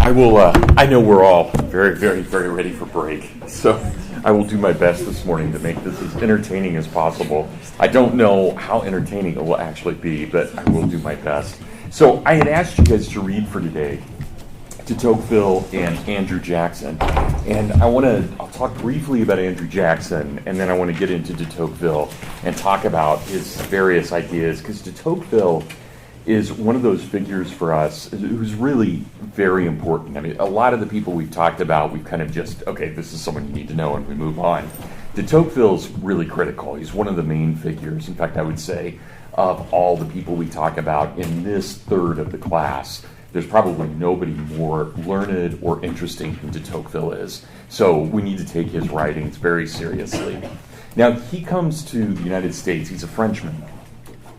I will. I know we're all very, very, very ready for break, so I will do my best this morning to make this as entertaining as possible. I don't know how entertaining it will actually be, but I will do my best. So I had asked you guys to read for today de Tocqueville and Andrew Jackson, and I'll talk briefly about Andrew Jackson, and then I want to get into de Tocqueville and talk about his various ideas, because de Tocqueville is one of those figures for us who's really very important. I mean, a lot of the people we've talked about, we've kind of just, okay, this is someone you need to know, and we move on. De Tocqueville's really critical. He's one of the main figures. In fact, I would say of all the people we talk about in this third of the class, there's probably nobody more learned or interesting than de Tocqueville is. So we need to take his writings very seriously. Now, he comes to the United States. He's a Frenchman,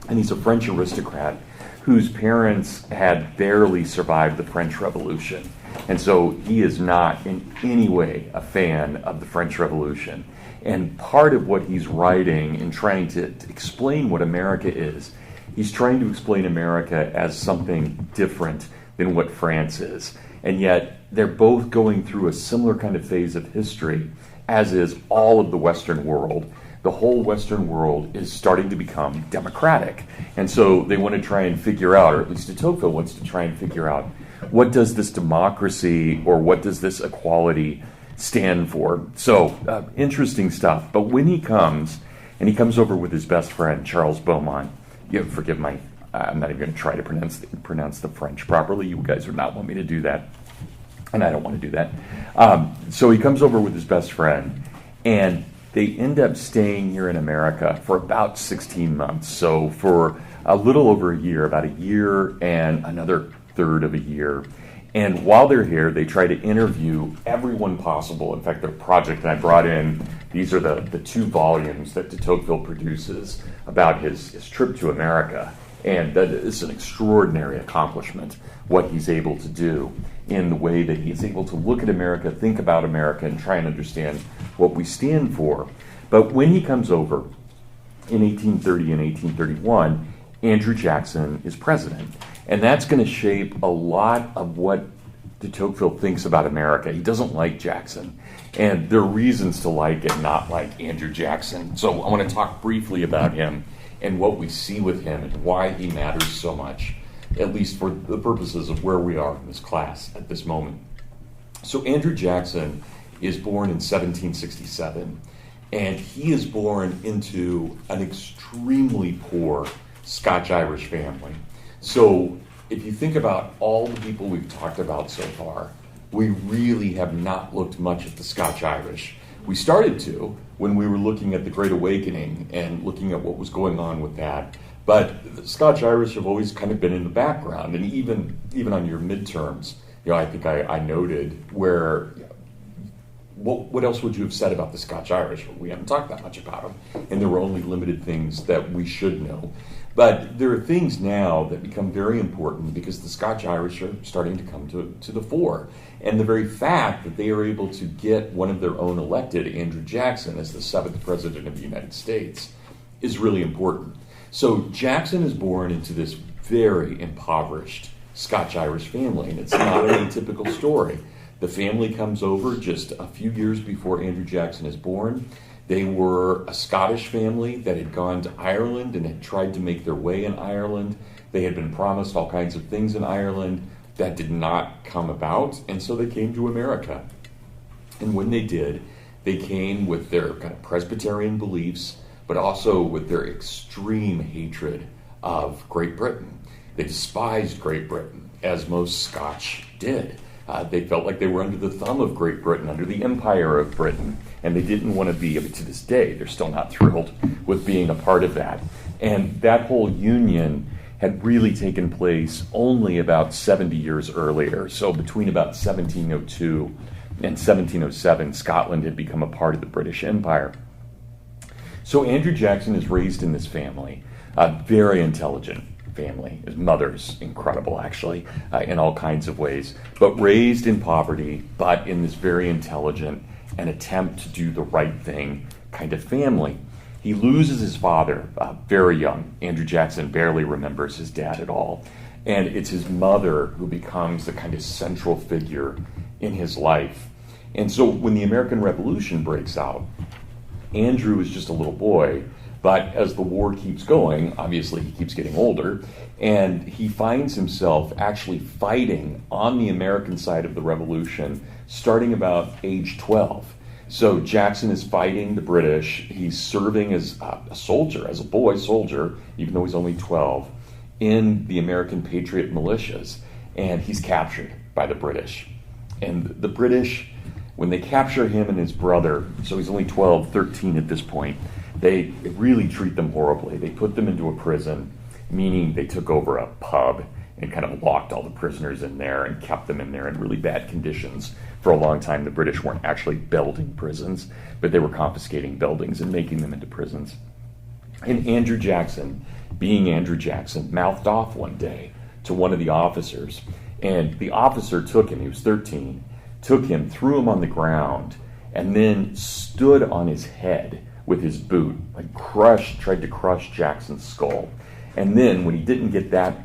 and he's a French aristocrat whose parents had barely survived the French Revolution. And so he is not in any way a fan of the French Revolution. And part of what he's writing and trying to explain what America is, he's trying to explain America as something different than what France is. And yet they're both going through a similar kind of phase of history, as is all of the Western world. The whole Western world is starting to become democratic. And so they want to try and figure out, or at least de Tocqueville wants to try and figure out, what does this democracy or what does this equality stand for? So interesting stuff. But when he comes, and he comes over with his best friend, Charles Beaumont, forgive my, I'm not even going to try to pronounce the French properly. You guys would not want me to do that. And I don't want to do that. So he comes over with his best friend, and they end up staying here in America for about 16 months. So for a little over a year, about a year and another third of a year. And while they're here, they try to interview everyone possible. In fact, their project, and I brought in, these are the 2 volumes that de Tocqueville produces about his trip to America. And that is an extraordinary accomplishment, what he's able to do in the way that he's able to look at America, think about America, and try and understand what we stand for. But when he comes over in 1830 and 1831, Andrew Jackson is president. And that's going to shape a lot of what de Tocqueville thinks about America. He doesn't like Jackson. And there are reasons to like and not like Andrew Jackson. So I want to talk briefly about him and what we see with him and why he matters so much, at least for the purposes of where we are in this class at this moment. So Andrew Jackson is born in 1767, and he is born into an extremely poor Scotch-Irish family. So if you think about all the people we've talked about so far, we really have not looked much at the Scotch-Irish. We started to when we were looking at the Great Awakening and looking at what was going on with that. But the Scotch-Irish have always kind of been in the background. And even on your midterms, I think I noted where, what else would you have said about the Scotch-Irish? Well, we haven't talked that much about them. And there were only limited things that we should know. But there are things now that become very important because the Scotch-Irish are starting to come to the fore. And the very fact that they are able to get one of their own elected, Andrew Jackson, as the 7th president of the United States, is really important. So Jackson is born into this very impoverished Scotch-Irish family, and it's not an atypical story. The family comes over just a few years before Andrew Jackson is born. They were a Scottish family that had gone to Ireland and had tried to make their way in Ireland. They had been promised all kinds of things in Ireland that did not come about, and so they came to America. And when they did, they came with their kind of Presbyterian beliefs, but also with their extreme hatred of Great Britain. They despised Great Britain, as most Scotch did. They felt like they were under the thumb of Great Britain, under the empire of Britain, and they didn't want to be, to this day, they're still not thrilled with being a part of that. And that whole union had really taken place only about 70 years earlier. So between about 1702 and 1707, Scotland had become a part of the British Empire. So Andrew Jackson is raised in this family, a very intelligent family. His mother's incredible, actually, in all kinds of ways, but raised in poverty, but in this very intelligent and attempt to do the right thing kind of family. He loses his father very young. Andrew Jackson barely remembers his dad at all. And it's his mother who becomes the kind of central figure in his life. And so when the American Revolution breaks out, Andrew is just a little boy, but as the war keeps going, obviously he keeps getting older, and he finds himself actually fighting on the American side of the revolution starting about age 12. So Jackson is fighting the British. He's serving as a soldier, as a boy soldier, even though he's only 12, in the American Patriot militias, and he's captured by the British. And the British, when they capture him and his brother, so he's only 12, 13 at this point, they really treat them horribly. They put them into a prison, meaning they took over a pub and kind of locked all the prisoners in there and kept them in there in really bad conditions. For a long time, the British weren't actually building prisons, but they were confiscating buildings and making them into prisons. And Andrew Jackson, being Andrew Jackson, mouthed off one day to one of the officers, and the officer took him, he was 13, took him, threw him on the ground, and then stood on his head with his boot, tried to crush Jackson's skull. And then, when he didn't get that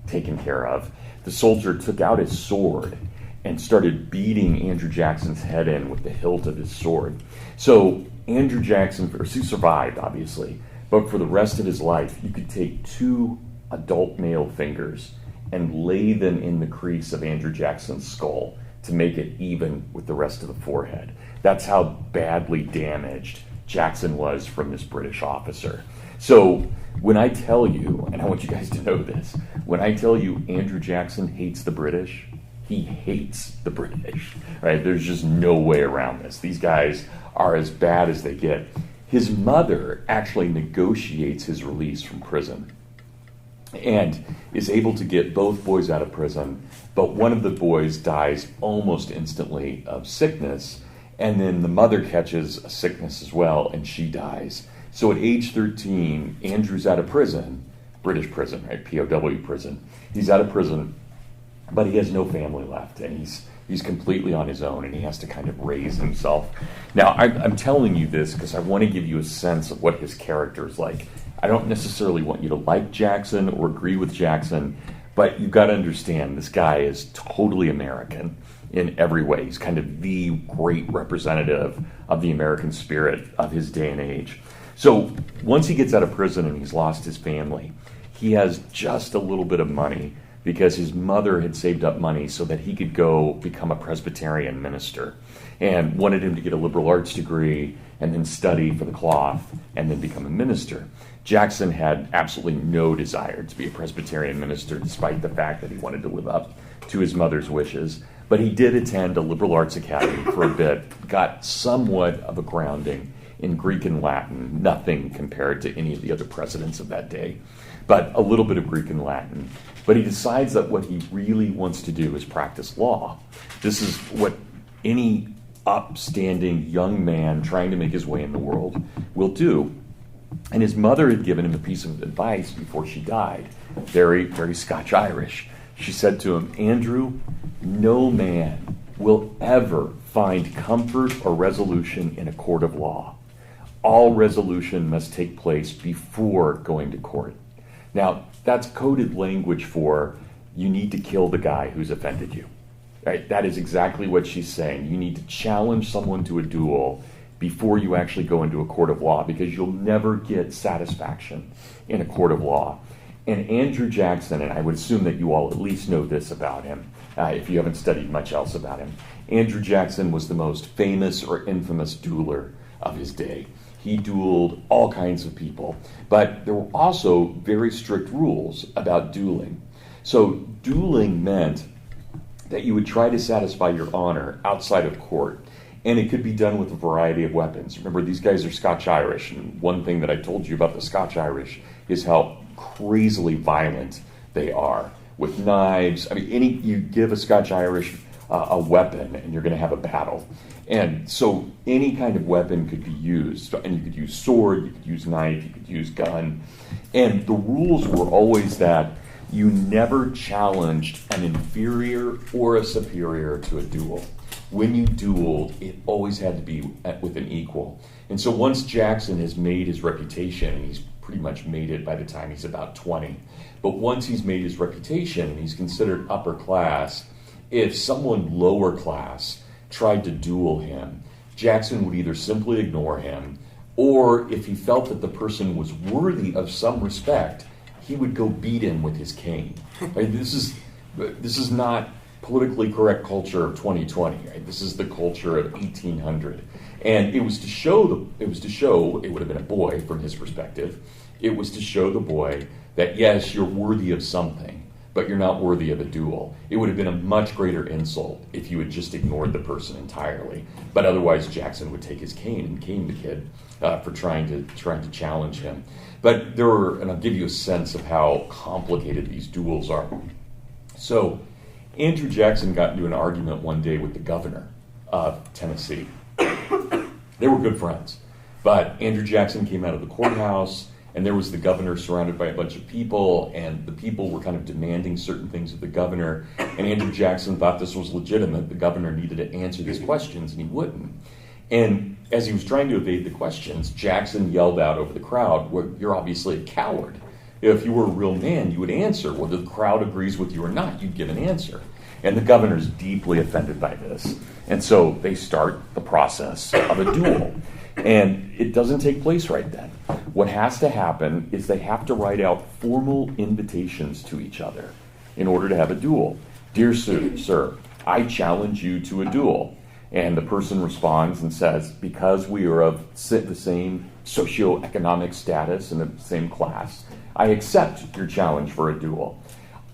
taken care of, the soldier took out his sword and started beating Andrew Jackson's head in with the hilt of his sword. So Andrew Jackson, he survived, obviously, but for the rest of his life, you could take 2 adult male fingers and lay them in the crease of Andrew Jackson's skull to make it even with the rest of the forehead. That's how badly damaged Jackson was from this British officer. So when I tell you, and I want you guys to know this, when I tell you Andrew Jackson hates the British, he hates the British, right? There's just no way around this. These guys are as bad as they get. His mother actually negotiates his release from prison and is able to get both boys out of prison, but one of the boys dies almost instantly of sickness, and then the mother catches a sickness as well, and she dies. So at age 13, Andrew's out of prison, British prison, right? POW prison. He's out of prison, but he has no family left, and he's completely on his own, and he has to kind of raise himself. Now, I'm telling you this because I want to give you a sense of what his character is like. I don't necessarily want you to like Jackson or agree with Jackson, but you've got to understand this guy is totally American in every way. He's kind of the great representative of the American spirit of his day and age. So once he gets out of prison and he's lost his family, he has just a little bit of money because his mother had saved up money so that he could go become a Presbyterian minister and wanted him to get a liberal arts degree and then study for the cloth and then become a minister. Jackson had absolutely no desire to be a Presbyterian minister despite the fact that he wanted to live up to his mother's wishes. But he did attend a liberal arts academy for a bit, got somewhat of a grounding in Greek and Latin, nothing compared to any of the other presidents of that day, but a little bit of Greek and Latin. But he decides that what he really wants to do is practice law. This is what any upstanding young man trying to make his way in the world will do. And his mother had given him a piece of advice before she died, very, very Scotch-Irish. She said to him, "Andrew, no man will ever find comfort or resolution in a court of law. All resolution must take place before going to court." Now, that's coded language for you need to kill the guy who's offended you. Right? That is exactly what she's saying. You need to challenge someone to a duel before you actually go into a court of law, because you'll never get satisfaction in a court of law. And Andrew Jackson, and I would assume that you all at least know this about him, if you haven't studied much else about him, Andrew Jackson was the most famous or infamous dueler of his day. He dueled all kinds of people, but there were also very strict rules about dueling. So dueling meant that you would try to satisfy your honor outside of court, and it could be done with a variety of weapons. Remember, these guys are Scotch-Irish, and one thing that I told you about the Scotch-Irish is how crazily violent they are with knives. I mean, you give a Scotch-Irish a weapon, and you're going to have a battle. And so any kind of weapon could be used, and you could use sword, you could use knife, you could use gun. And the rules were always that you never challenged an inferior or a superior to a duel. When you dueled, it always had to be with an equal. And so once Jackson has made his reputation, and he's pretty much made it by the time he's about 20. But once he's made his reputation and he's considered upper class, if someone lower class tried to duel him, Jackson would either simply ignore him, or if he felt that the person was worthy of some respect, he would go beat him with his cane. Right? This is not politically correct culture of 2020. Right? This is the culture of 1800, and it was to show it would have been a boy from his perspective. It was to show the boy that yes, you're worthy of something, but you're not worthy of a duel. It would have been a much greater insult if you had just ignored the person entirely. But otherwise, Jackson would take his cane and cane the kid for trying to challenge him. But and I'll give you a sense of how complicated these duels are. So, Andrew Jackson got into an argument one day with the governor of Tennessee. They were good friends, but Andrew Jackson came out of the courthouse, and there was the governor surrounded by a bunch of people, and the people were kind of demanding certain things of the governor, and Andrew Jackson thought this was legitimate. The governor needed to answer these questions, and he wouldn't. And as he was trying to evade the questions, Jackson yelled out over the crowd, well, you're obviously a coward. If you were a real man, you would answer. Whether the crowd agrees with you or not, you'd give an answer. And the governor's deeply offended by this. And so they start the process of a duel. And it doesn't take place right then. What has to happen is they have to write out formal invitations to each other in order to have a duel. Dear sir, I challenge you to a duel. And the person responds and says, because we are of the same socioeconomic status and the same class, I accept your challenge for a duel.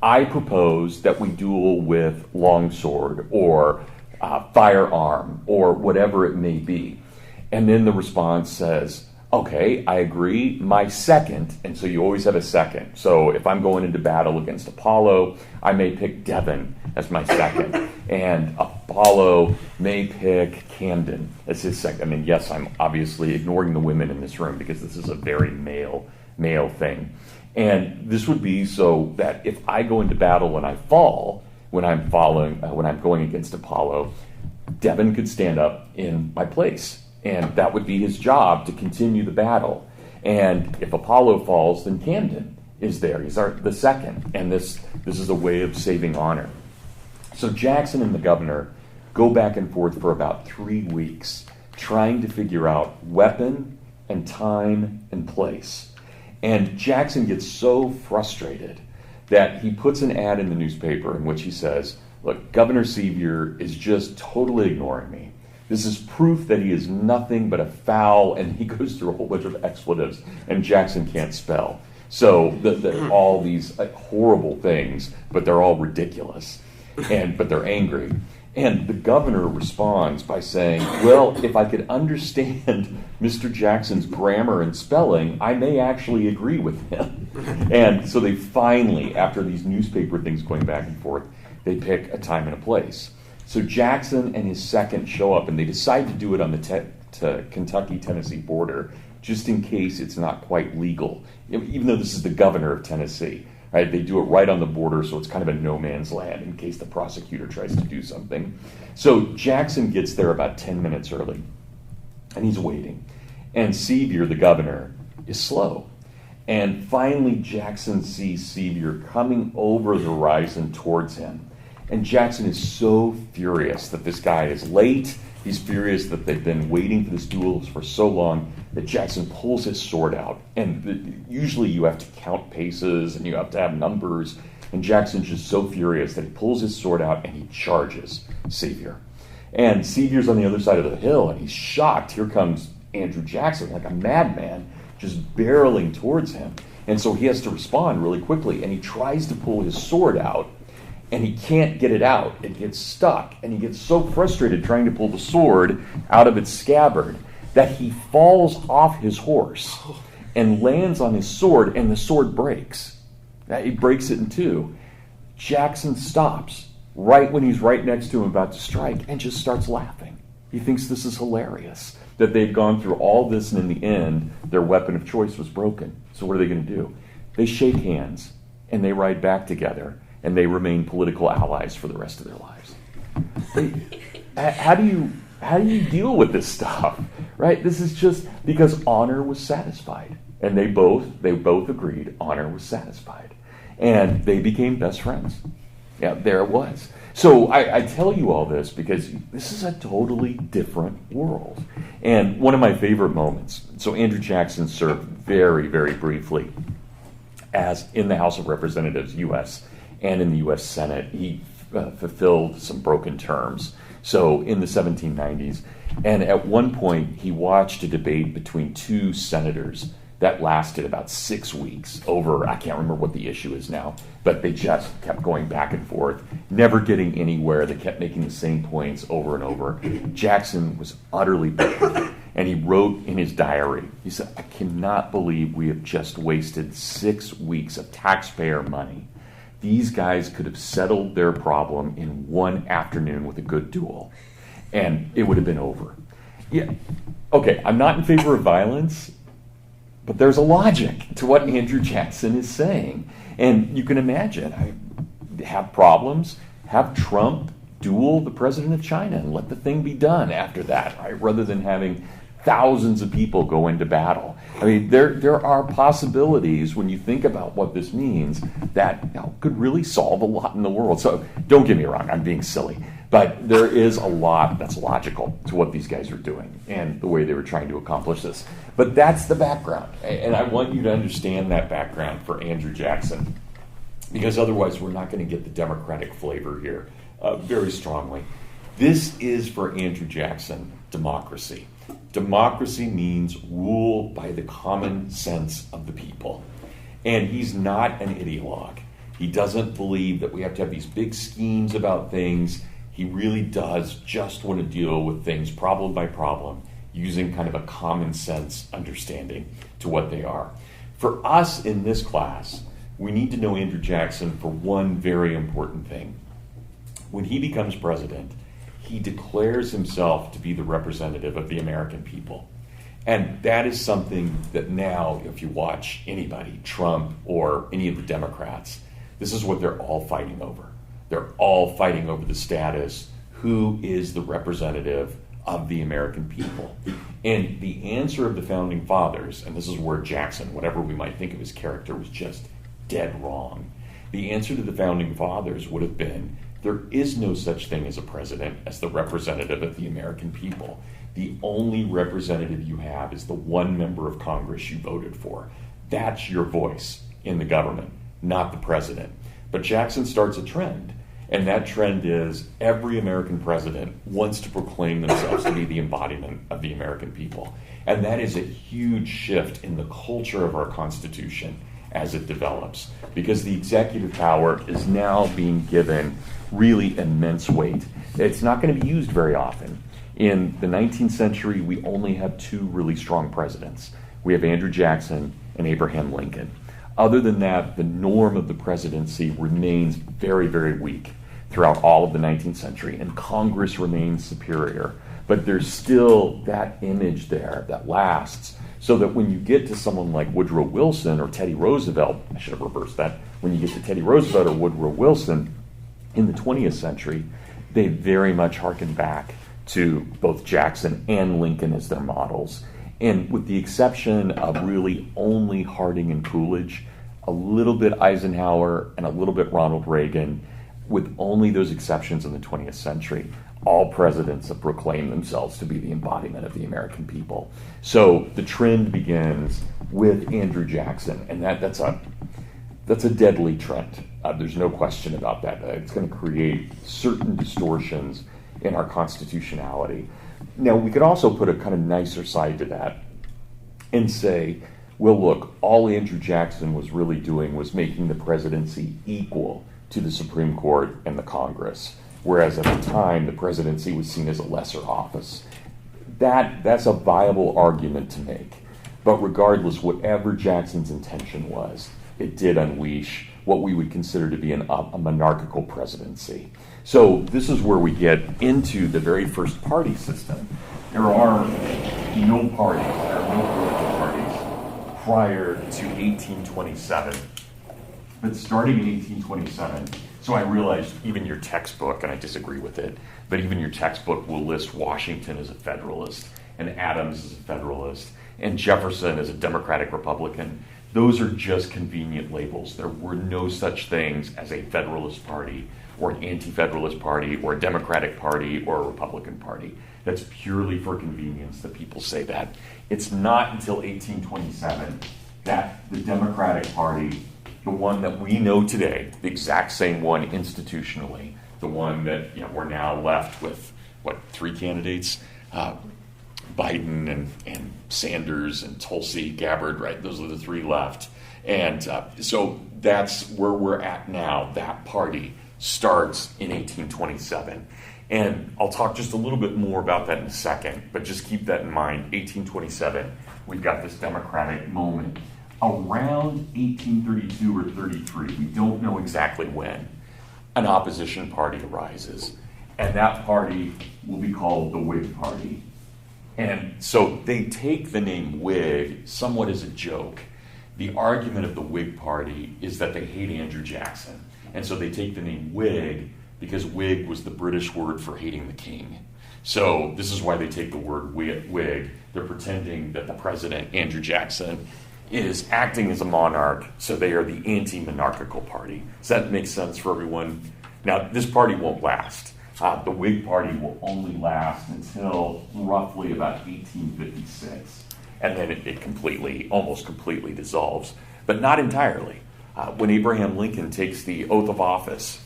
I propose that we duel with longsword or firearm or whatever it may be. And then the response says, okay, I agree. My second, and so you always have a second. So if I'm going into battle against Apollo, I may pick Devon as my second. And Apollo may pick Camden as his second. I mean, yes, I'm obviously ignoring the women in this room because this is a very male thing. And this would be so that if I go into battle and I fall, when I'm going against Apollo, Devon could stand up in my place. And that would be his job to continue the battle. And if Apollo falls, then Camden is there. He's the second. And this is a way of saving honor. So Jackson and the governor go back and forth for about 3 weeks, trying to figure out weapon and time and place. And Jackson gets so frustrated that he puts an ad in the newspaper in which he says, look, Governor Sevier is just totally ignoring me. This is proof that he is nothing but a foul, and he goes through a whole bunch of expletives, and Jackson can't spell. So all these horrible things, but they're all ridiculous, but they're angry. And the governor responds by saying, well, if I could understand Mr. Jackson's grammar and spelling, I may actually agree with him. And so they finally, after these newspaper things going back and forth, they pick a time and a place. So Jackson and his second show up, and they decide to do it on the Kentucky-Tennessee border, just in case it's not quite legal, even though this is the governor of Tennessee. Right? They do it right on the border, so it's kind of a no man's land in case the prosecutor tries to do something. So Jackson gets there about 10 minutes early, and he's waiting. And Sevier, the governor, is slow. And finally, Jackson sees Sevier coming over the horizon towards him. And Jackson is so furious that this guy is late. He's furious that they've been waiting for this duel for so long that Jackson pulls his sword out. And usually you have to count paces and you have to have numbers. And Jackson's just so furious that he pulls his sword out and he charges Sevier. And Sevier's on the other side of the hill and he's shocked. Here comes Andrew Jackson like a madman just barreling towards him. And so he has to respond really quickly. And he tries to pull his sword out. And he can't get it out. It gets stuck. And he gets so frustrated trying to pull the sword out of its scabbard that he falls off his horse and lands on his sword, and the sword breaks. He breaks it in two. Jackson stops right when he's right next to him about to strike and just starts laughing. He thinks this is hilarious, that they've gone through all this and in the end, their weapon of choice was broken. So what are they going to do? They shake hands and they ride back together. And they remain political allies for the rest of their lives. How do you deal with this stuff, right? This is just because honor was satisfied. And they both agreed honor was satisfied. And they became best friends. Yeah, there it was. So I tell you all this because this is a totally different world. And one of my favorite moments, so Andrew Jackson served very, very briefly as in the House of Representatives, U.S., and in the U.S. Senate. He fulfilled some broken terms. So in the 1790s, and at one point he watched a debate between two senators that lasted about 6 weeks over, I can't remember what the issue is now, but they just kept going back and forth, never getting anywhere. They kept making the same points over and over. Jackson was utterly bitter, and he wrote in his diary, he said, I cannot believe we have just wasted 6 weeks of taxpayer money. These guys could have settled their problem in one afternoon with a good duel, and it would have been over. Yeah, okay, I'm not in favor of violence, but there's a logic to what Andrew Jackson is saying. And you can imagine, have problems, have Trump duel the president of China and let the thing be done after that, right? Rather than having thousands of people go into battle. I mean, there are possibilities when you think about what this means that could really solve a lot in the world. So don't get me wrong, I'm being silly. But there is a lot that's logical to what these guys are doing and the way they were trying to accomplish this. But that's the background. And I want you to understand that background for Andrew Jackson, because otherwise we're not going to get the Democratic flavor here very strongly. This is, for Andrew Jackson, democracy. Democracy means rule by the common sense of the people. And he's not an ideologue. He doesn't believe that we have to have these big schemes about things. He really does just want to deal with things problem by problem, using kind of a common sense understanding to what they are. For us in this class, we need to know Andrew Jackson for one very important thing. When he becomes president, he declares himself to be the representative of the American people. And that is something that now, if you watch anybody, Trump or any of the Democrats, this is what they're all fighting over. They're all fighting over the status, who is the representative of the American people. And the answer of the Founding Fathers, and this is where Jackson, whatever we might think of his character, was just dead wrong. The answer to the Founding Fathers would have been, there is no such thing as a president as the representative of the American people. The only representative you have is the one member of Congress you voted for. That's your voice in the government, not the president. But Jackson starts a trend. And that trend is every American president wants to proclaim themselves to be the embodiment of the American people. And that is a huge shift in the culture of our Constitution as it develops, because the executive power is now being given really immense weight. It's not going to be used very often. In the 19th century, we only have two really strong presidents. We have Andrew Jackson and Abraham Lincoln. Other than that, the norm of the presidency remains very, very weak throughout all of the 19th century, and Congress remains superior. But there's still that image there that lasts, so that when you get to someone like Woodrow Wilson or Teddy Roosevelt, I should have reversed that, when you get to Teddy Roosevelt or Woodrow Wilson in the 20th century, they very much harken back to both Jackson and Lincoln as their models. And with the exception of really only Harding and Coolidge, a little bit Eisenhower and a little bit Ronald Reagan, with only those exceptions in the 20th century, all presidents have proclaimed themselves to be the embodiment of the American people. So the trend begins with Andrew Jackson, and that's a deadly trend. There's no question about that. It's going to create certain distortions in our constitutionality. Now, we could also put a kind of nicer side to that and say, well, look, all Andrew Jackson was really doing was making the presidency equal to the Supreme Court and the Congress, whereas at the time the presidency was seen as a lesser office. That's a viable argument to make. But regardless, whatever Jackson's intention was, it did unleash what we would consider to be a monarchical presidency. So this is where we get into the very first party system. There are no parties, there are no political parties prior to 1827. But starting in 1827, so I realized even your textbook, and I disagree with it, but even your textbook will list Washington as a Federalist. and Adams is a Federalist, and Jefferson is a Democratic Republican. Those are just convenient labels. There were no such things as a Federalist Party or an anti-Federalist Party or a Democratic Party or a Republican Party. That's purely for convenience that people say that. It's not until 1827 that the Democratic Party, the one that we know today, the exact same one institutionally, the one that we're now left with, three candidates? Biden and Sanders and Tulsi Gabbard, right? Those are the three left. And so that's where we're at now. That party starts in 1827. And I'll talk just a little bit more about that in a second, but just keep that in mind. 1827, we've got this democratic moment. Around 1832 or 33, we don't know exactly when, an opposition party arises. And that party will be called the Whig Party. And so they take the name Whig somewhat as a joke. The argument of the Whig Party is that they hate Andrew Jackson. And so they take the name Whig because Whig was the British word for hating the king. So this is why they take the word Whig. They're pretending that the president, Andrew Jackson, is acting as a monarch, so they are the anti-monarchical party. Does that make sense for everyone? Now, this party won't last. The Whig Party will only last until roughly about 1856, and then it almost completely dissolves, but not entirely. When Abraham Lincoln takes the oath of office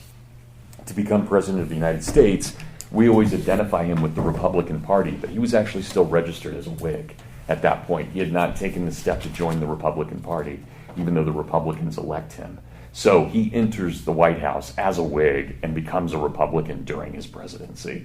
to become president of the United States, we always identify him with the Republican Party, but he was actually still registered as a Whig at that point. He had not taken the step to join the Republican Party, even though the Republicans elect him. So he enters the White House as a Whig and becomes a Republican during his presidency.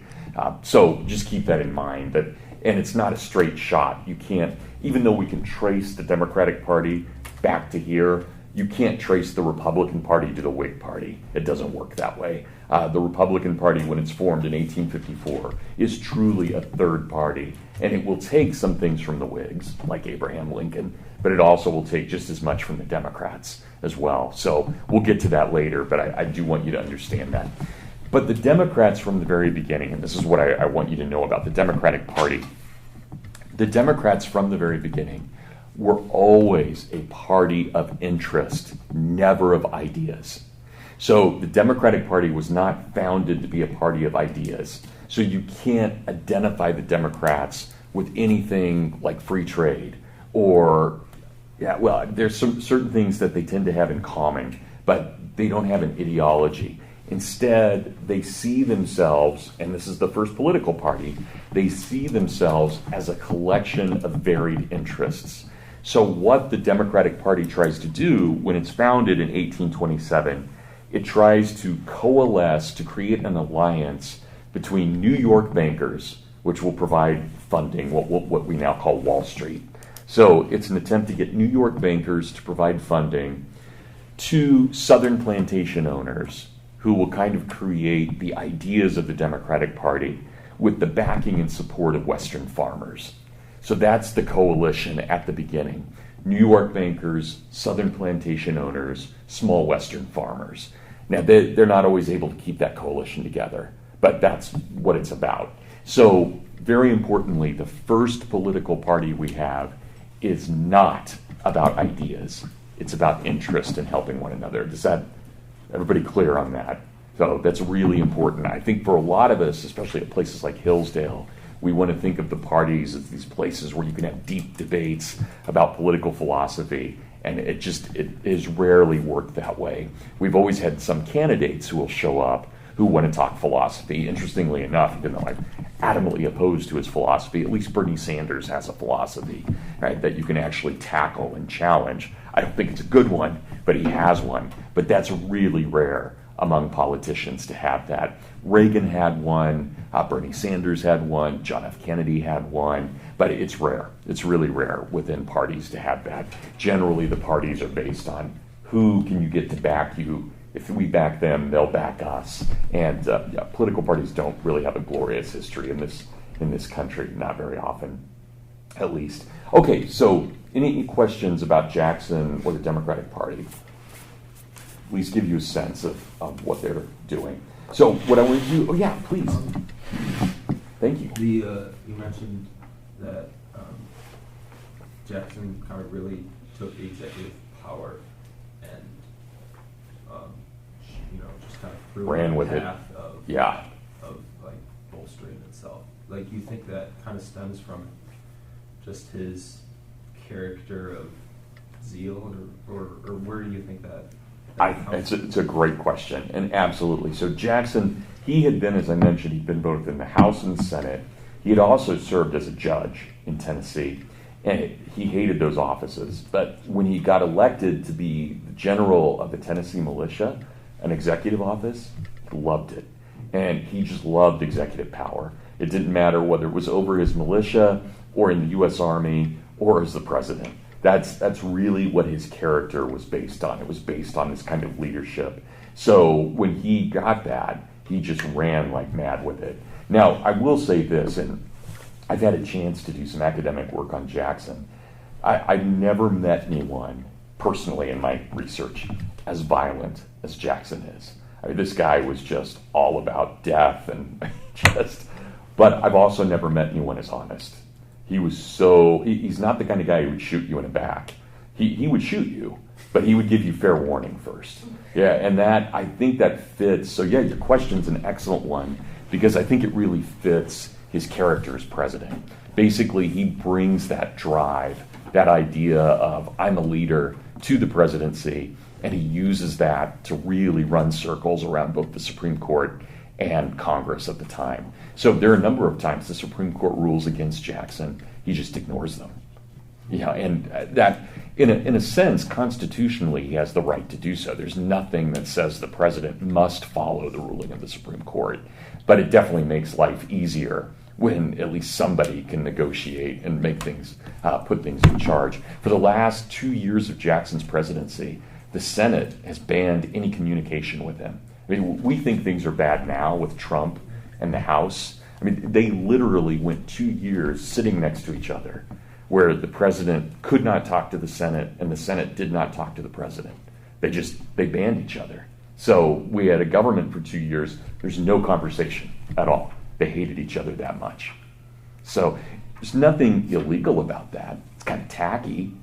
So just keep that in mind. And it's not a straight shot. You can't, even though we can trace the Democratic Party back to here, you can't trace the Republican Party to the Whig Party. It doesn't work that way. The Republican Party, when it's formed in 1854, is truly a third party. And it will take some things from the Whigs, like Abraham Lincoln, but it also will take just as much from the Democrats as well. So we'll get to that later, but I do want you to understand that. But the Democrats from the very beginning, and this is what I want you to know about the Democratic Party, the Democrats from the very beginning were always a party of interest, never of ideas. So the Democratic Party was not founded to be a party of ideas. So you can't identify the Democrats with anything like free trade or, there's some certain things that they tend to have in common, but they don't have an ideology. Instead, they see themselves, and this is the first political party, they see themselves as a collection of varied interests. So what the Democratic Party tries to do when it's founded in 1827, it tries to coalesce to create an alliance between New York bankers, which will provide funding, what we now call Wall Street. So it's an attempt to get New York bankers to provide funding to Southern plantation owners who will kind of create the ideas of the Democratic Party with the backing and support of Western farmers. So that's the coalition at the beginning. New York bankers, Southern plantation owners, small Western farmers. Now, they're not always able to keep that coalition together, but that's what it's about. So very importantly, the first political party we have is not about ideas. It's about interest in helping one another. Does that, everybody clear on that? So that's really important. I think for a lot of us, especially at places like Hillsdale, we want to think of the parties as these places where you can have deep debates about political philosophy, and it is rarely worked that way. We've always had some candidates who will show up who want to talk philosophy. Interestingly enough, even though I'm adamantly opposed to his philosophy, at least Bernie Sanders has a philosophy, right, that you can actually tackle and challenge. I don't think it's a good one, but he has one. But that's really rare among politicians to have that. Reagan had one, Bernie Sanders had one, John F. Kennedy had one, but it's rare. It's really rare within parties to have that. Generally, the parties are based on who can you get to back you. If we back them, they'll back us. And political parties don't really have a glorious history in this country, not very often, at least. Okay, so any questions about Jackson or the Democratic Party? At least give you a sense of what they're doing. So what I want to do, please. Thank you. You mentioned that Jackson kind of really took the executive power and just kind of threw ran it with it. path of like bolstering itself. Like, you think that kind of stems from just his character of zeal, or where do you think that comes from? It's a great question, and absolutely. So Jackson, he had been, as I mentioned, he'd been both in the House and the Senate. He had also served as a judge in Tennessee, and he hated those offices. But when he got elected to be the general of the Tennessee militia, an executive office, he loved it. And he just loved executive power. It didn't matter whether it was over his militia or in the U.S. Army or as the president. That's really what his character was based on. It was based on this kind of leadership. So when he got that, he just ran like mad with it. Now, I will say this, and I've had a chance to do some academic work on Jackson. I've never met anyone personally in my research as violent as Jackson is. I mean, this guy was just all about death and but I've also never met anyone as honest. He was he's not the kind of guy who would shoot you in the back. He would shoot you, but he would give you fair warning first. Yeah, and I think that fits. So yeah, your question's an excellent one, because I think it really fits his character as president. Basically, he brings that drive, that idea of I'm a leader to the presidency, and he uses that to really run circles around both the Supreme Court and Congress at the time. So there are a number of times the Supreme Court rules against Jackson. He just ignores them. Yeah, and that, in a sense, constitutionally, he has the right to do so. There's nothing that says the president must follow the ruling of the Supreme Court, but it definitely makes life easier when at least somebody can negotiate and make things, put things in charge. For the last 2 years of Jackson's presidency, the Senate has banned any communication with him. I mean, we think things are bad now with Trump and the House. I mean, they literally went 2 years sitting next to each other, where the president could not talk to the Senate and the Senate did not talk to the president. They banned each other. So we had a government for 2 years. There's no conversation at all. They hated each other that much. So there's nothing illegal about that. It's kind of tacky,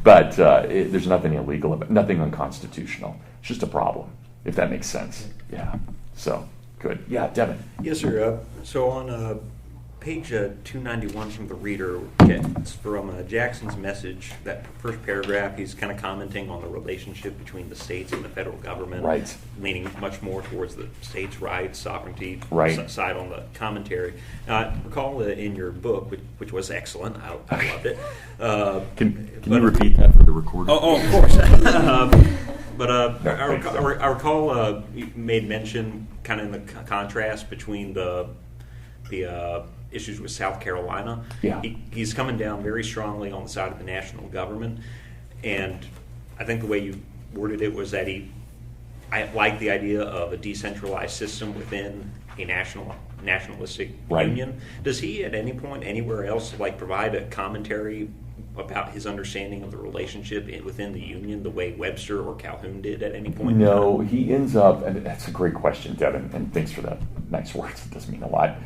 but there's nothing illegal about it, nothing unconstitutional. It's just a problem, if that makes sense. Yeah. So good. Yeah, Devin. Yes, sir. So on page 291 from the Reader, it's from Jackson's message, that first paragraph, he's kind of commenting on the relationship between the states and the federal government, right, leaning much more towards the states' rights, sovereignty side on the commentary. I recall in your book, which was excellent, I loved it. Can you repeat that for the recording? Oh, of course. I recall you made mention, kind of in the contrast between the issues with South Carolina. Yeah. He's coming down very strongly on the side of the national government, and I think the way you worded it was that I like the idea of a decentralized system within a nationalistic union. Does he at any point anywhere else provide a commentary about his understanding of the relationship within the union the way Webster or Calhoun did at any point? No, he ends up, and that's a great question, Devin, and thanks for the nice words. It does mean a lot.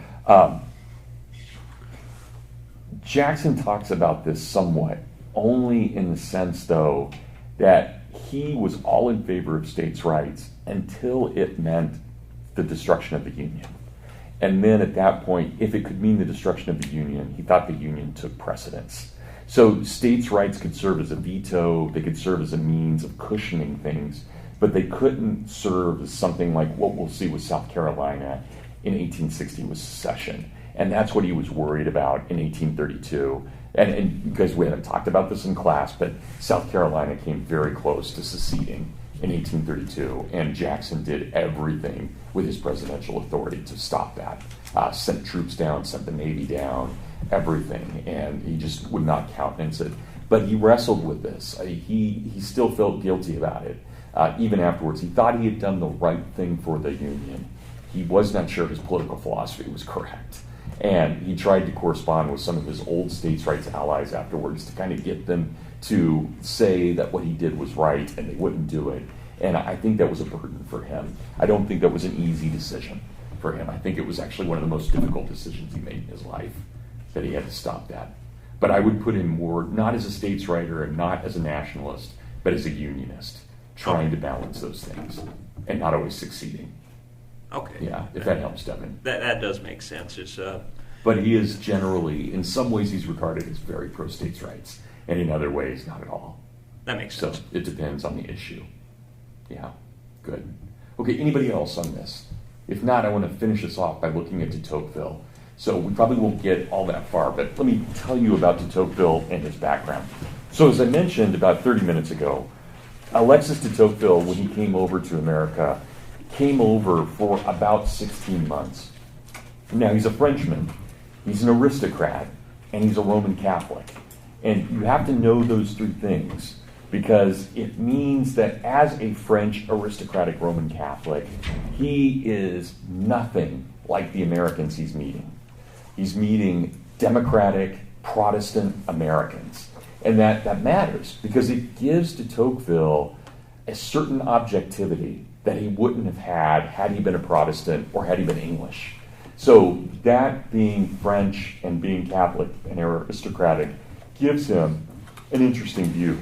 Jackson talks about this somewhat, only in the sense, though, that he was all in favor of states' rights until it meant the destruction of the Union. And then at that point, if it could mean the destruction of the Union, he thought the Union took precedence. So states' rights could serve as a veto, they could serve as a means of cushioning things, but they couldn't serve as something like what we'll see with South Carolina in 1860 with secession. And that's what he was worried about in 1832. And because we haven't talked about this in class, but South Carolina came very close to seceding in 1832, and Jackson did everything with his presidential authority to stop that. Sent troops down, sent the Navy down, everything, and he just would not countenance it. But he wrestled with this. He still felt guilty about it. Even afterwards, he thought he had done the right thing for the Union. He was not sure his political philosophy was correct. And he tried to correspond with some of his old states' rights allies afterwards to kind of get them to say that what he did was right, and they wouldn't do it. And I think that was a burden for him. I don't think that was an easy decision for him. I think it was actually one of the most difficult decisions he made in his life. that he had to stop that. But I would put him more, not as a states writer and not as a nationalist, but as a unionist, trying to balance those things and not always succeeding. Okay. Yeah, if that helps, Devin. That does make sense. But he is generally, in some ways, he's regarded as very pro-states' rights, and in other ways, not at all. That makes So sense. it depends on the issue. Yeah, good. Okay, anybody else on this? If not, I want to finish this off by looking at de Tocqueville. So we probably won't get all that far, but let me tell you about de Tocqueville and his background. So as I mentioned about 30 minutes ago, Alexis de Tocqueville, when he came over to America, came over for about 16 months. Now, he's a Frenchman, he's an aristocrat, and he's a Roman Catholic. And you have to know those three things, because it means that as a French aristocratic Roman Catholic, he is nothing like the Americans he's meeting. He's meeting democratic Protestant Americans. And that matters, because it gives de Tocqueville a certain objectivity that he wouldn't have had he been a Protestant or had he been English. So that being French and being Catholic and aristocratic gives him an interesting view.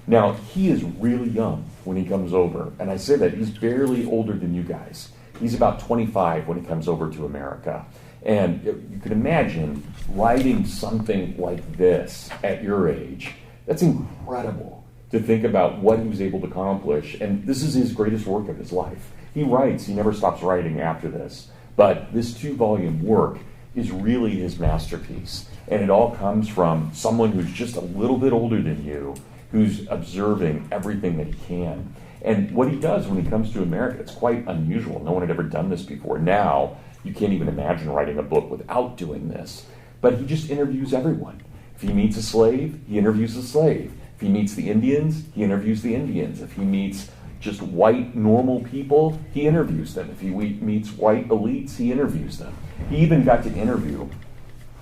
Now, he is really young when he comes over, and I say that he's barely older than you guys. He's about 25 when he comes over to America. And you can imagine writing something like this at your age. That's incredible to think about what he was able to accomplish. And this is his greatest work of his life. He writes, he never stops writing after this. But this 2-volume work is really his masterpiece. And it all comes from someone who's just a little bit older than you, who's observing everything that he can. And what he does when he comes to America, it's quite unusual. No one had ever done this before. Now, you can't even imagine writing a book without doing this. But he just interviews everyone. If he meets a slave, he interviews the slave. If he meets the Indians, he interviews the Indians. If he meets just white, normal people, he interviews them. If he meets white elites, he interviews them. He even got to interview,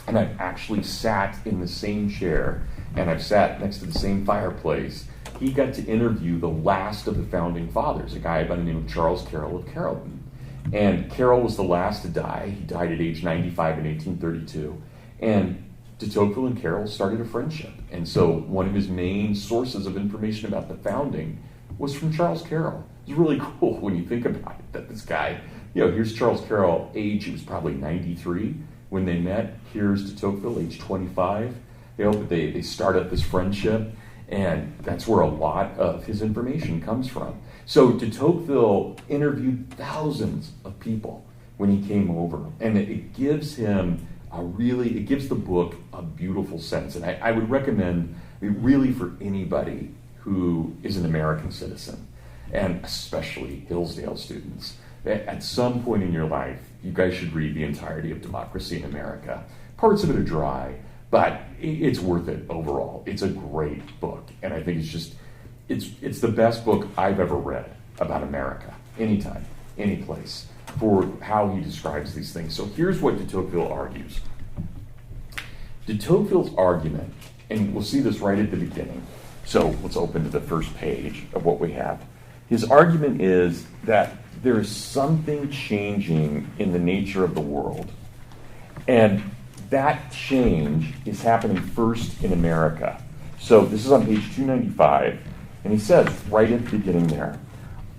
and I've actually sat in the same chair, and I've sat next to the same fireplace. He got to interview the last of the founding fathers, a guy by the name of Charles Carroll of Carrollton. And Carroll was the last to die. He died at age 95 in 1832. And de Tocqueville and Carroll started a friendship. And so one of his main sources of information about the founding was from Charles Carroll. It's really cool when you think about it, that this guy, here's Charles Carroll, age, he was probably 93 when they met. Here's de Tocqueville, age 25. They start up this friendship, and that's where a lot of his information comes from. So de Tocqueville interviewed thousands of people when he came over, and it gives him it gives the book a beautiful sense. And I would recommend really for anybody who is an American citizen, and especially Hillsdale students, that at some point in your life, you guys should read the entirety of Democracy in America. Parts of it are dry, but it's worth it overall. It's a great book, and I think it's the best book I've ever read about America, anytime, any place, for how he describes these things. So here's what de Tocqueville argues. De Tocqueville's argument, and we'll see this right at the beginning, so let's open to the first page of what we have. His argument is that there is something changing in the nature of the world, and that change is happening first in America. So this is on page 295, and he says right at the beginning there,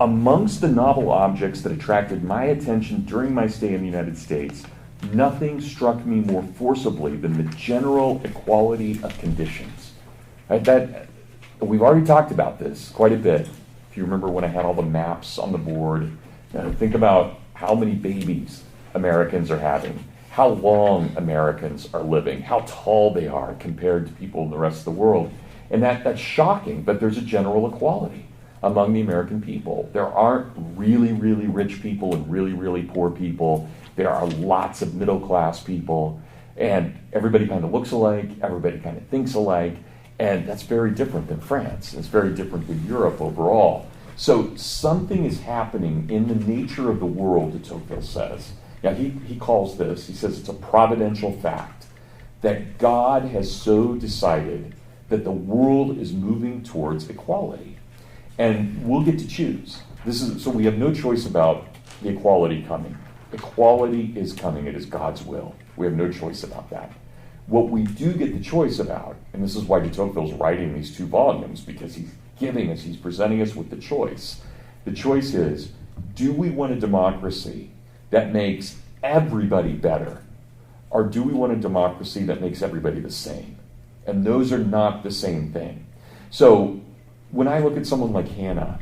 amongst the novel objects that attracted my attention during my stay in the United States, nothing struck me more forcibly than the general equality of conditions. Right, we've already talked about this quite a bit. If you remember when I had all the maps on the board, think about how many babies Americans are having, how long Americans are living, how tall they are compared to people in the rest of the world. And that's shocking, but there's a general equality among the American people. There aren't really, really rich people and really, really poor people. There are lots of middle-class people, and everybody kind of looks alike, everybody kind of thinks alike, and that's very different than France. It's very different than Europe overall. So something is happening in the nature of the world, de Tocqueville says. Now, he calls this, he says it's a providential fact that God has so decided that the world is moving towards equality. And we'll get to choose. So we have no choice about the equality coming. Equality is coming. It is God's will. We have no choice about that. What we do get the choice about, and this is why de Tocqueville's writing these 2 volumes, because he's presenting us with the choice. The choice is, do we want a democracy that makes everybody better? Or do we want a democracy that makes everybody the same? And those are not the same thing. So when I look at someone like Hannah,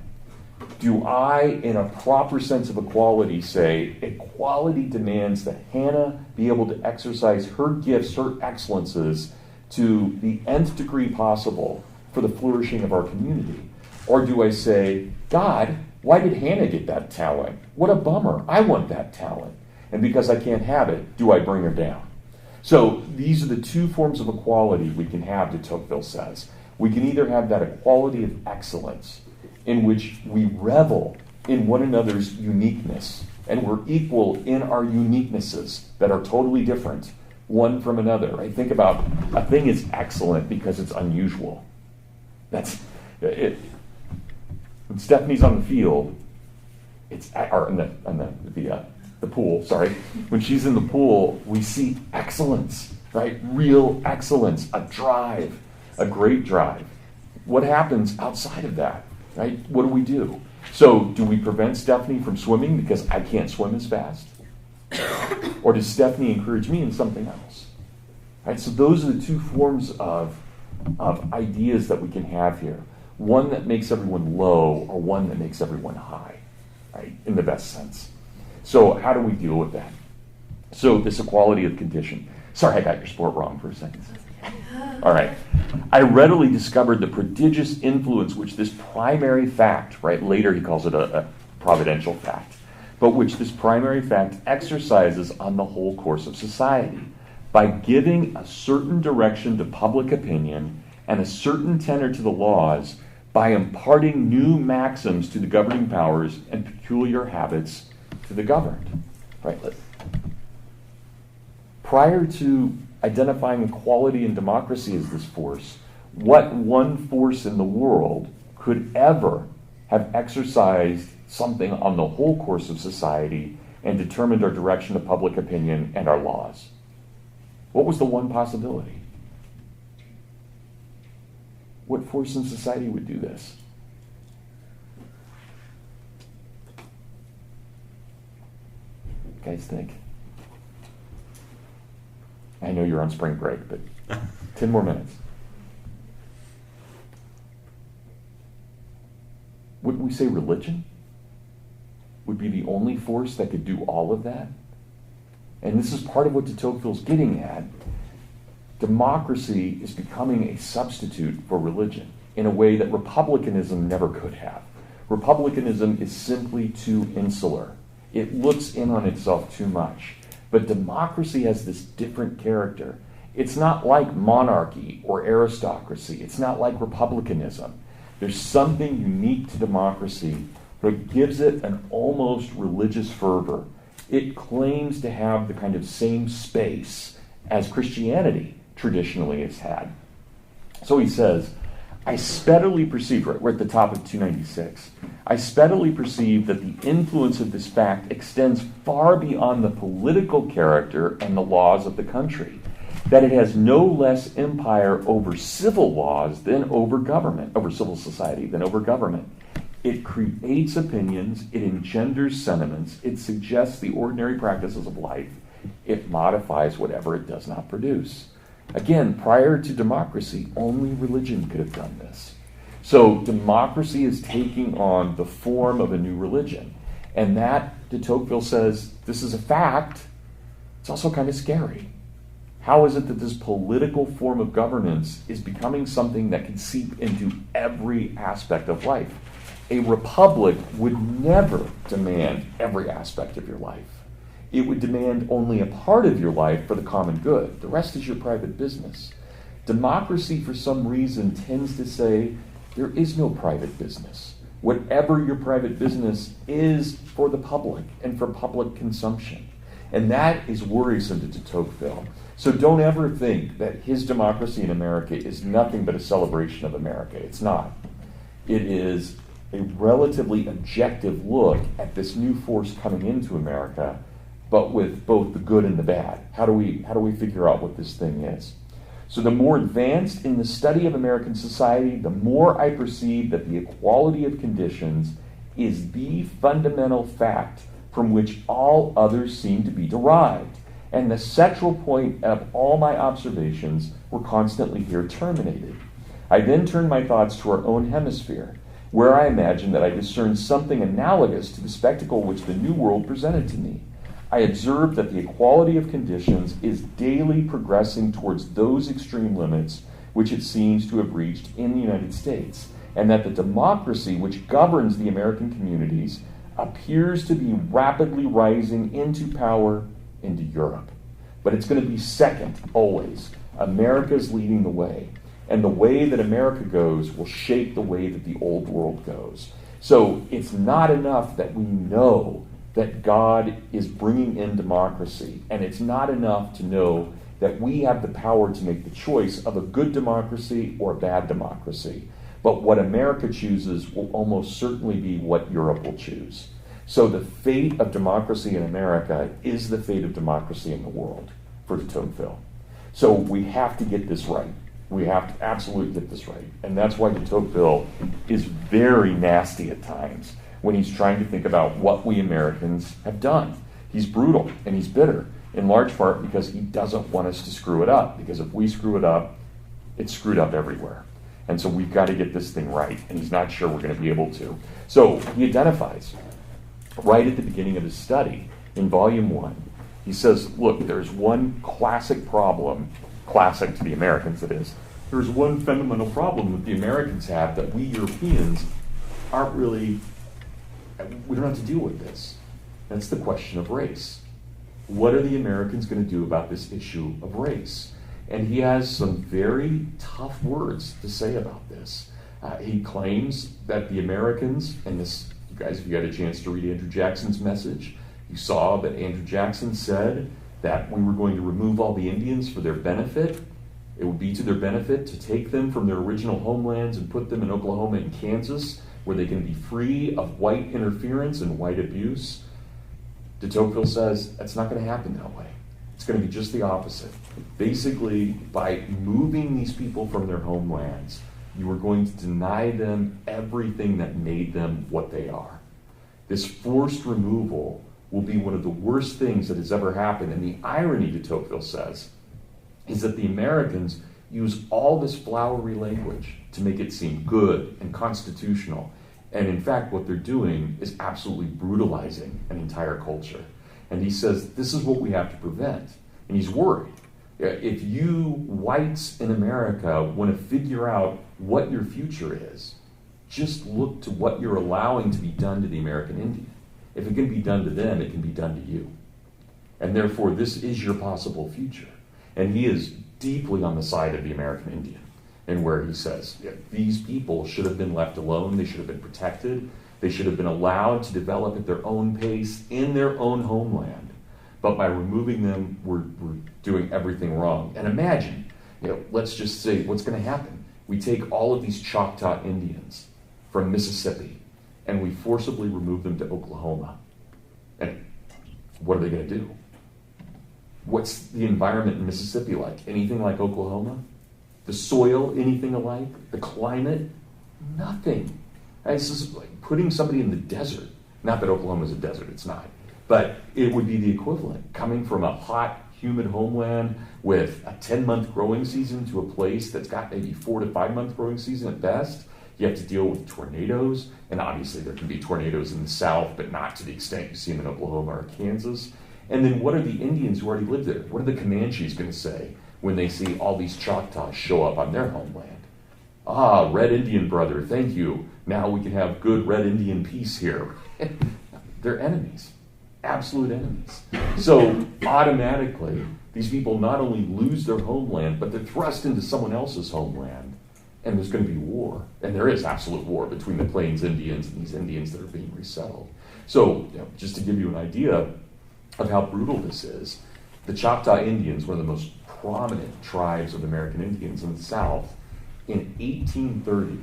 do I, in a proper sense of equality, say equality demands that Hannah be able to exercise her gifts, her excellences, to the nth degree possible for the flourishing of our community? Or do I say, God, why did Hannah get that talent? What a bummer. I want that talent. And because I can't have it, do I bring her down? So these are the 2 forms of equality we can have, de Tocqueville says. We can either have that equality of excellence, in which we revel in one another's uniqueness, and we're equal in our uniquenesses that are totally different one from another. Right? Think about a thing is excellent because it's unusual. That's it. When Stephanie's on the field, or in the pool. Sorry, when she's in the pool, we see excellence, right? Real excellence, a drive, a great drive. What happens outside of that? Right? What do? So do we prevent Stephanie from swimming because I can't swim as fast? Or does Stephanie encourage me in something else? Right? So those are the 2 forms of ideas that we can have here. One that makes everyone low, or one that makes everyone high, right? In the best sense. So how do we deal with that? So this equality of condition. Sorry, I got your sport wrong for a second. All right. I readily discovered the prodigious influence which this primary fact, right? Later he calls it a providential fact, but which this primary fact exercises on the whole course of society by giving a certain direction to public opinion and a certain tenor to the laws, by imparting new maxims to the governing powers and peculiar habits to the governed. Right? Prior to identifying equality and democracy as this force, what one force in the world could ever have exercised something on the whole course of society and determined our direction of public opinion and our laws? What was the one possibility? What force in society would do this? Guys think? I know you're on spring break, but 10 more minutes. Wouldn't we say religion would be the only force that could do all of that? And this is part of what de Tocqueville's getting at. Democracy is becoming a substitute for religion in a way that republicanism never could have. Republicanism is simply too insular. It looks in on itself too much. But democracy has this different character. It's not like monarchy or aristocracy. It's not like republicanism. There's something unique to democracy that gives it an almost religious fervor. It claims to have the kind of same space as Christianity traditionally has had. So he says, I speedily perceive, right, we're at the top of 296, I speedily perceive that the influence of this fact extends far beyond the political character and the laws of the country, that it has no less empire over civil laws than over government, over civil society than over government. It creates opinions, it engenders sentiments, it suggests the ordinary practices of life, it modifies whatever it does not produce. Again, prior to democracy, only religion could have done this. So democracy is taking on the form of a new religion. And that, de Tocqueville says, this is a fact. It's also kind of scary. How is it that this political form of governance is becoming something that can seep into every aspect of life? A republic would never demand every aspect of your life. It would demand only a part of your life for the common good. The rest is your private business. Democracy, for some reason, tends to say there is no private business. Whatever your private business is for the public and for public consumption. And that is worrisome to de Tocqueville. So don't ever think that his democracy in America is nothing but a celebration of America. It's not. It is a relatively objective look at this new force coming into America, but with both the good and the bad. How do we figure out what this thing is? So the more advanced in the study of American society, the more I perceive that the equality of conditions is the fundamental fact from which all others seem to be derived. And the central point of all my observations were constantly here terminated. I then turned my thoughts to our own hemisphere, where I imagined that I discerned something analogous to the spectacle which the New World presented to me. I observed that the equality of conditions is daily progressing towards those extreme limits which it seems to have reached in the United States, and that the democracy which governs the American communities appears to be rapidly rising into power into Europe. But it's going to be second, always. America's leading the way. And the way that America goes will shape the way that the old world goes. So it's not enough that we know that God is bringing in democracy. And it's not enough to know that we have the power to make the choice of a good democracy or a bad democracy. But what America chooses will almost certainly be what Europe will choose. So the fate of democracy in America is the fate of democracy in the world for de Tocqueville. So we have to get this right. We have to absolutely get this right. And that's why de Tocqueville is very nasty at times when he's trying to think about what we Americans have done. He's brutal and he's bitter, in large part because he doesn't want us to screw it up. Because if we screw it up, it's screwed up everywhere. And so we've got to get this thing right. And he's not sure we're going to be able to. So he identifies right at the beginning of his study in volume 1. He says, look, there's one classic problem, classic to the Americans it is, there's one fundamental problem that the Americans have that we Europeans aren't really, we don't have to deal with this. That's the question of race. What are the Americans going to do about this issue of race? And he has some very tough words to say about this. He claims that the Americans, and this, you guys, if you got a chance to read Andrew Jackson's message, you saw that Andrew Jackson said that we were going to remove all the Indians for their benefit. It would be to their benefit to take them from their original homelands and put them in Oklahoma and Kansas, where they can be free of white interference and white abuse. De Tocqueville says that's not going to happen that way. It's going to be just the opposite. Basically, by moving these people from their homelands, you are going to deny them everything that made them what they are. This forced removal will be one of the worst things that has ever happened. And the irony, de Tocqueville says, is that the Americans use all this flowery language to make it seem good and constitutional. And in fact, what they're doing is absolutely brutalizing an entire culture. And he says, this is what we have to prevent. And he's worried. If you whites in America want to figure out what your future is, just look to what you're allowing to be done to the American Indian. If it can be done to them, it can be done to you. And therefore, this is your possible future. And he is deeply on the side of the American Indian, and where he says, these people should have been left alone, they should have been protected, they should have been allowed to develop at their own pace in their own homeland. But by removing them, we're doing everything wrong. And imagine, let's just say what's going to happen. We take all of these Choctaw Indians from Mississippi, and we forcibly remove them to Oklahoma. And what are they going to do? What's the environment in Mississippi like? Anything like Oklahoma? The soil, anything alike? The climate? Nothing. It's just like putting somebody in the desert. Not that Oklahoma is a desert, it's not. But it would be the equivalent. Coming from a hot, humid homeland with a 10-month growing season to a place that's got maybe 4 to 5 month growing season at best. You have to deal with tornadoes, and obviously there can be tornadoes in the south, but not to the extent you see them in Oklahoma or Kansas. And then what are the Indians who already live there? What are the Comanches going to say when they see all these Choctaws show up on their homeland? Ah, Red Indian brother, thank you. Now we can have good Red Indian peace here. They're enemies, absolute enemies. So automatically, these people not only lose their homeland, but they're thrust into someone else's homeland. And there's going to be war. And there is absolute war between the Plains Indians and these Indians that are being resettled. So just to give you an idea of how brutal this is, the Choctaw Indians, one of the most prominent tribes of American Indians in the South, in 1830,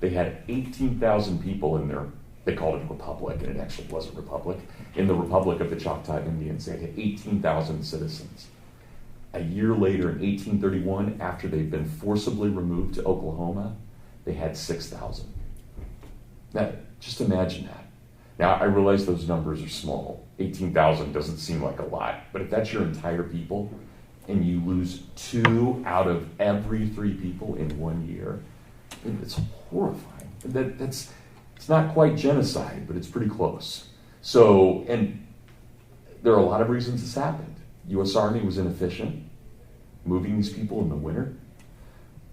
they had 18,000 people in their, they called it a republic, and it actually wasn't a republic. In the Republic of the Choctaw Indians, they had 18,000 citizens. A year later, in 1831, after they'd been forcibly removed to Oklahoma, they had 6,000. Now, just imagine that. Now, I realize those numbers are small. 18,000 doesn't seem like a lot, but if that's your entire people, and you lose 2 out of every 3 people in 1 year, it's horrifying. It's not quite genocide, but it's pretty close. So, and there are a lot of reasons this happened. U.S. Army was inefficient, moving these people in the winter.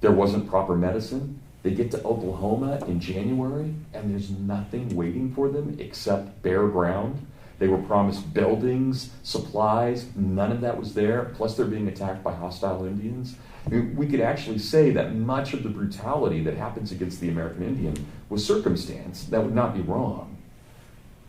There wasn't proper medicine. They get to Oklahoma in January, and there's nothing waiting for them except bare ground. They were promised buildings, supplies, none of that was there, plus they're being attacked by hostile Indians. I mean, we could actually say that much of the brutality that happens against the American Indian was circumstance. That would not be wrong.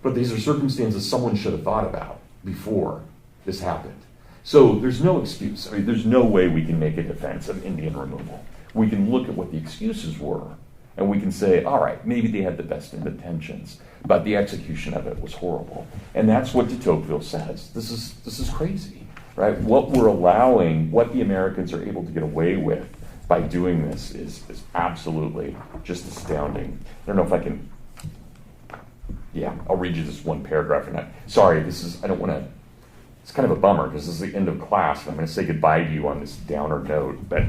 But these are circumstances someone should have thought about before this happened. So there's no excuse. I mean, there's no way we can make a defense of Indian removal. We can look at what the excuses were, and we can say, all right, maybe they had the best of intentions, but the execution of it was horrible. And that's what de Tocqueville says. This is crazy, right? What we're allowing, what the Americans are able to get away with by doing this is absolutely just astounding. I don't know if I can, I'll read you this one paragraph. And it's kind of a bummer because this is the end of class, and I'm going to say goodbye to you on this downer note, but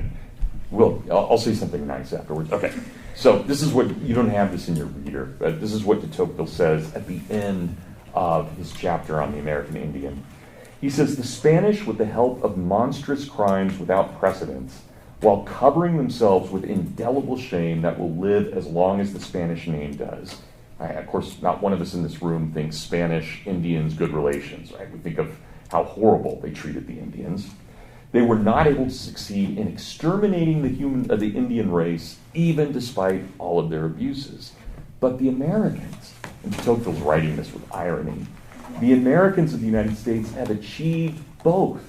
I'll say something nice afterwards. Okay, so this is what, you don't have this in your reader, but this is what de Tocqueville says at the end of his chapter on the American Indian. He says, the Spanish, with the help of monstrous crimes without precedence, while covering themselves with indelible shame that will live as long as the Spanish name does. Of course, not one of us in this room thinks Spanish, Indians, good relations, right? We think of how horrible they treated the Indians. They were not able to succeed in exterminating the Indian race, even despite all of their abuses. But the Americans, and Tocqueville's writing this with irony, the Americans of the United States have achieved both.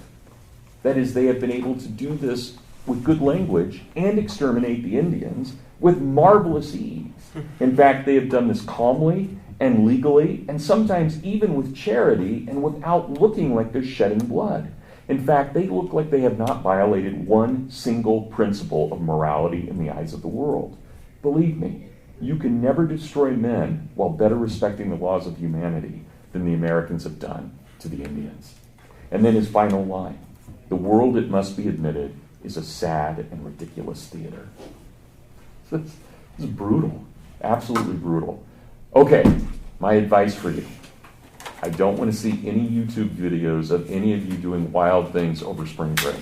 That is, they have been able to do this with good language and exterminate the Indians with marvelous ease. In fact, they have done this calmly and legally, and sometimes even with charity and without looking like they're shedding blood. In fact, they look like they have not violated one single principle of morality in the eyes of the world. Believe me, you can never destroy men while better respecting the laws of humanity than the Americans have done to the Indians. And then his final line, the world, it must be admitted, is a sad and ridiculous theater. So this is brutal, absolutely brutal. Okay, my advice for you. I don't want to see any YouTube videos of any of you doing wild things over spring break.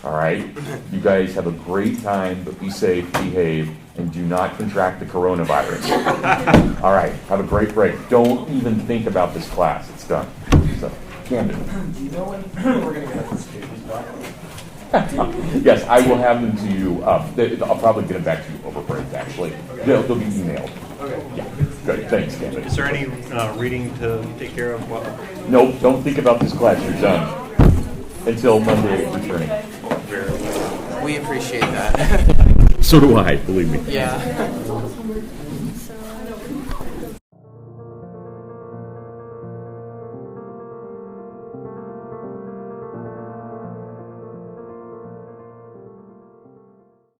All right? You guys have a great time, but be safe, behave, and do not contract the coronavirus. All right, have a great break. Don't even think about this class. It's done. So, Camden. Do you know when we're going to get this papers back? Yes, I will have them to you. I'll probably get them back to you over break, actually. They'll be emailed. Okay. Yeah, good. Thanks, Camden. Is there any reading to take care of? Nope, don't think about this class. You're done. Until Monday returning. We appreciate that. So do I, believe me. Yeah.